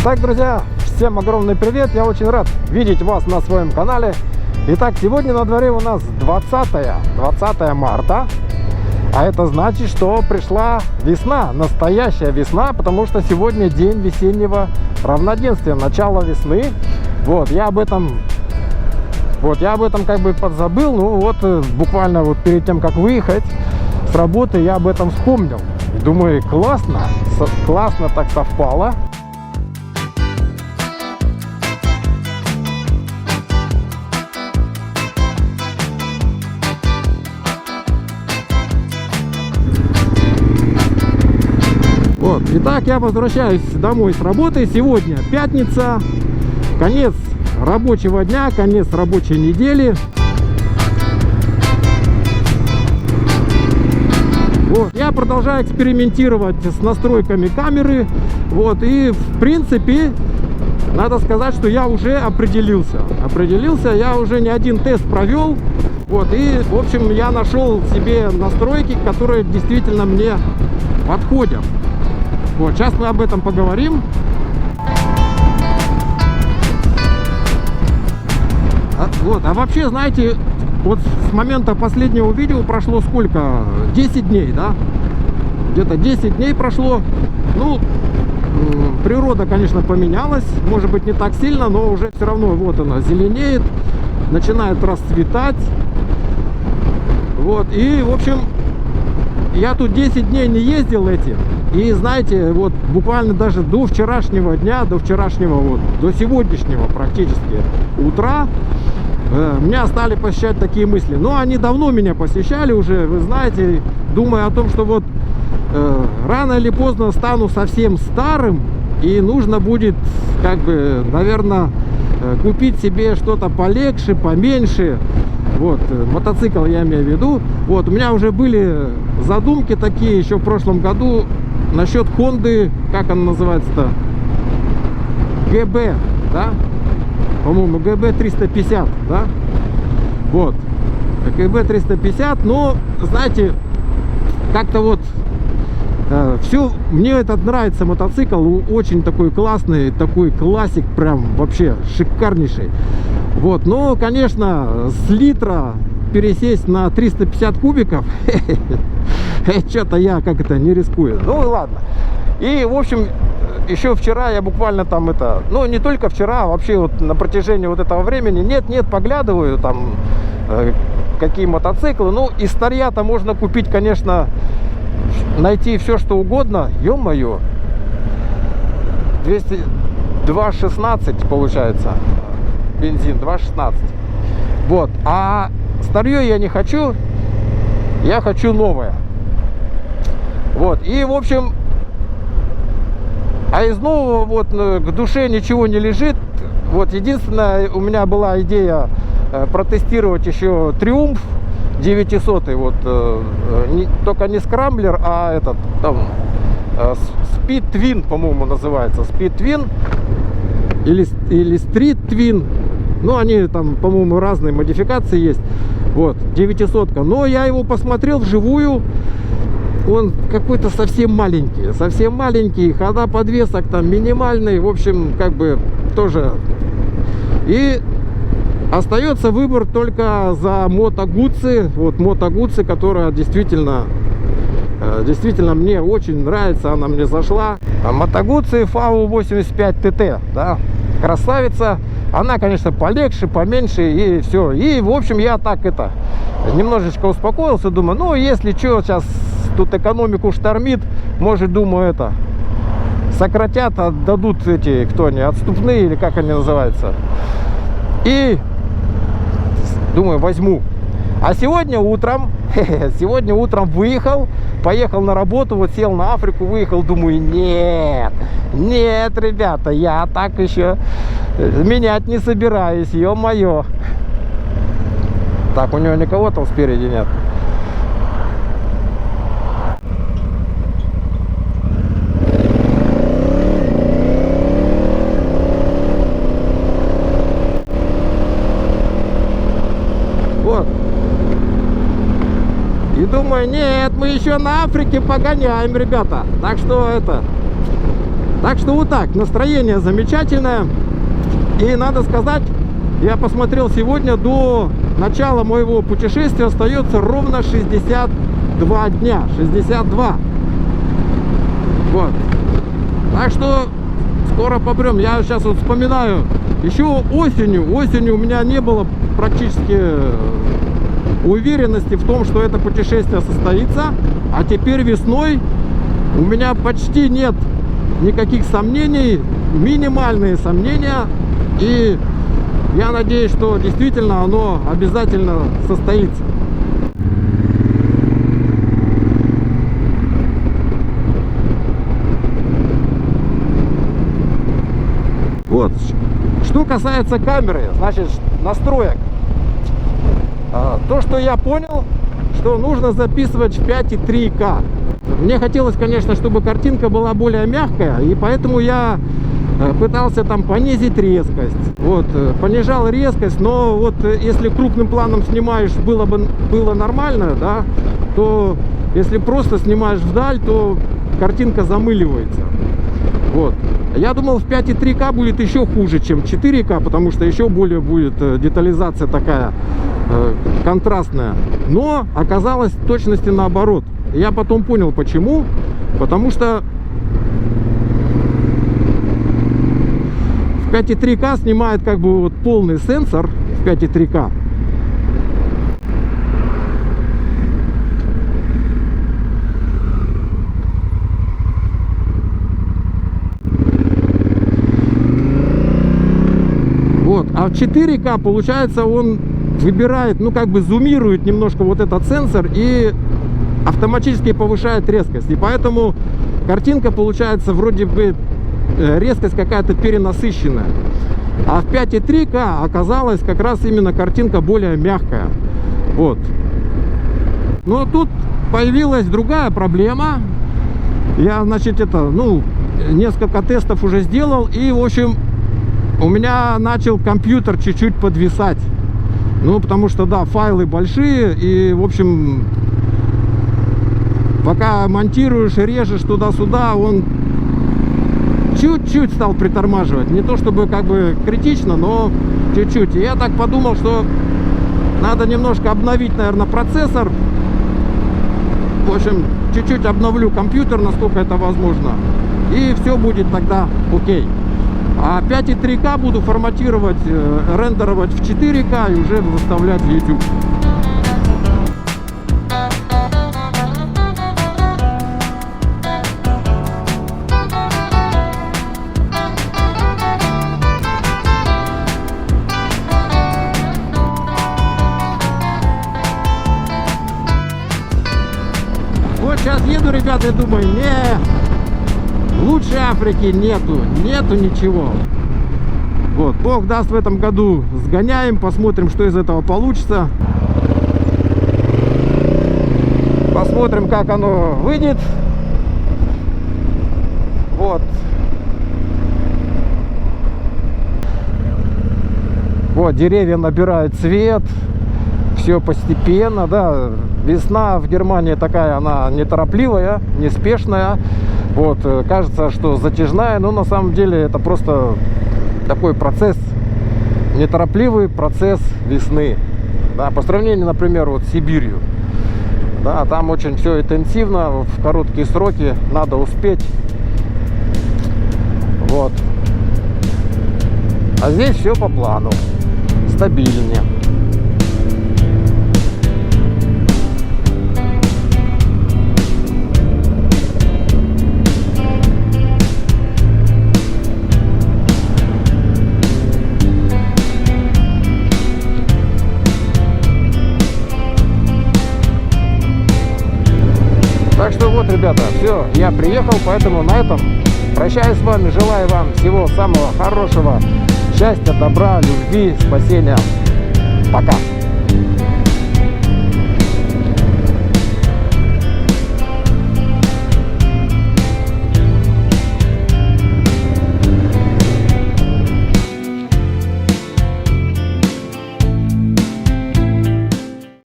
Итак, друзья, всем огромный привет! Я очень рад видеть вас на своем канале. Итак, сегодня на дворе у нас 20 марта. А это значит, что пришла весна, настоящая весна, потому что сегодня день весеннего равноденствия, начало весны. Вот, я об этом как бы подзабыл, ну вот буквально вот перед тем, как выехать с работы, я об этом вспомнил. И думаю, классно так совпало. Вот, итак, я возвращаюсь домой с работы. Сегодня пятница, конец рабочего дня, конец рабочей недели. Вот, я продолжаю экспериментировать с настройками камеры. Вот, и в принципе, надо сказать, что я уже определился. Я уже не один тест провел. Вот, и, в общем, я нашел себе настройки, которые действительно мне подходят. Вот, сейчас мы об этом поговорим. А вообще, знаете, вот с момента последнего видео прошло сколько? 10 дней, да? Где-то 10 дней прошло. Ну, природа, конечно, поменялась. Может быть, не так сильно, но уже все равно вот она зеленеет, начинает расцветать. Вот, и, в общем, я тут 10 дней не ездил этим. И знаете, вот буквально даже до вчерашнего дня, до сегодняшнего практически утра меня стали посещать такие мысли. Но они давно меня посещали уже, вы знаете, думая о том, что вот рано или поздно стану совсем старым, и нужно будет, как бы, наверное, купить себе что-то полегче, поменьше. Вот, мотоцикл я имею в виду. Вот, у меня уже были задумки такие еще в прошлом году насчет Honda, как она называется-то? ГБ, да? По-моему, ГБ 350, да? Вот, ГБ 350, но, знаете, как-то вот все, мне этот нравится мотоцикл, очень такой классный, такой классик, прям вообще шикарнейший. Вот, но, конечно, с литра пересесть на 350 кубиков, что-то я как-то не рискую. Ну и ладно. И, в общем, еще вчера я буквально там ну не только вчера, а вообще вот на протяжении вот этого времени, нет, поглядываю там, какие мотоциклы. Ну, из старья-то можно купить, конечно, найти все, что угодно. Ё-моё, 2.16 получается. Бензин 2.16. Вот, а старье я не хочу, я хочу новое. Вот, и, в общем, а из нового вот к душе ничего не лежит. Вот, единственное, у меня была идея протестировать еще Триумф 900, вот, только не скрамблер, а этот, там, Speed Twin, по-моему, называется, Speed Twin или Street Twin. Ну, они там, по-моему, разные модификации есть. Вот, 900. Но я его посмотрел вживую. Он какой-то совсем маленький. Хода подвесок там минимальный. В общем, как бы тоже. И остается выбор только за Moto Guzzi. Вот Moto Guzzi, которая действительно мне очень нравится. Она мне зашла. Moto Guzzi VU85 TT, да, красавица. Она, конечно, полегче, поменьше, и все. И, в общем, я так немножечко успокоился. Думаю, ну, если что, сейчас тут экономику штормит, может, думаю, сократят, отдадут эти, кто они, отступные, или как они называются. И, думаю, возьму. А сегодня утром поехал на работу, вот сел на Африку, выехал, думаю, нет, ребята, я так еще менять не собираюсь, ё-моё. Так, у него никого там спереди нет. Вот. И думаю, нет, мы еще на Африке погоняем, ребята. Так что Так что вот так, настроение замечательное. И надо сказать, я посмотрел сегодня, до начала моего путешествия остается ровно 62 дня. 62. Вот. Так что скоро попрем. Я сейчас вот вспоминаю, еще осенью у меня не было практически уверенности в том, что это путешествие состоится. А теперь весной у меня почти нет никаких сомнений, минимальные сомнения. И я надеюсь, что действительно оно обязательно состоится. Вот. Что касается камеры, значит, настроек. То, что я понял, что нужно записывать в 5,3К. Мне хотелось, конечно, чтобы картинка была более мягкая, и поэтому я пытался там понизить резкость. Вот, понижал резкость, но вот если крупным планом снимаешь, было нормально, да, то если просто снимаешь вдаль, то картинка замыливается. Вот. Я думал, в 5,3К будет еще хуже, чем 4К, потому что еще более будет детализация такая контрастная. Но оказалось в точности наоборот. Я потом понял, почему. Потому что в 5,3К снимает как бы вот полный сенсор в 5,3К. Вот. А в 4К, получается, он выбирает, ну как бы зумирует немножко вот этот сенсор и автоматически повышает резкость. И поэтому картинка получается вроде бы резкость какая-то перенасыщенная. А в 5,3К оказалась как раз именно картинка более мягкая. Вот. Но тут появилась другая проблема. Я, значит, несколько тестов уже сделал. И, в общем, у меня начал компьютер чуть-чуть подвисать. Ну, потому что, да, файлы большие. И, в общем, пока монтируешь и режешь туда-сюда, он чуть-чуть стал притормаживать. Не то чтобы как бы критично, но чуть-чуть. И я так подумал, что надо немножко обновить, наверное, процессор. В общем, чуть-чуть обновлю компьютер, насколько это возможно. И все будет тогда окей. А 5,3К буду форматировать, рендеровать в 4К и уже выставлять в YouTube. Вот сейчас еду, ребята, и думаю, лучше Африки нету ничего. Вот, Бог даст, в этом году сгоняем, посмотрим, что из этого получится. Посмотрим, как оно выйдет. Вот. Вот, деревья набирают цвет. Все постепенно, да. Весна в Германии такая, она неторопливая, неспешная. Вот, кажется, что затяжная, но на самом деле это просто такой процесс, неторопливый процесс весны. Да, по сравнению, например, вот с Сибирью. Да, там очень все интенсивно, в короткие сроки, надо успеть. Вот. А здесь все по плану, стабильнее. Так что вот, ребята, все, я приехал, поэтому на этом прощаюсь с вами, желаю вам всего самого хорошего, счастья, добра, любви, спасения. Пока!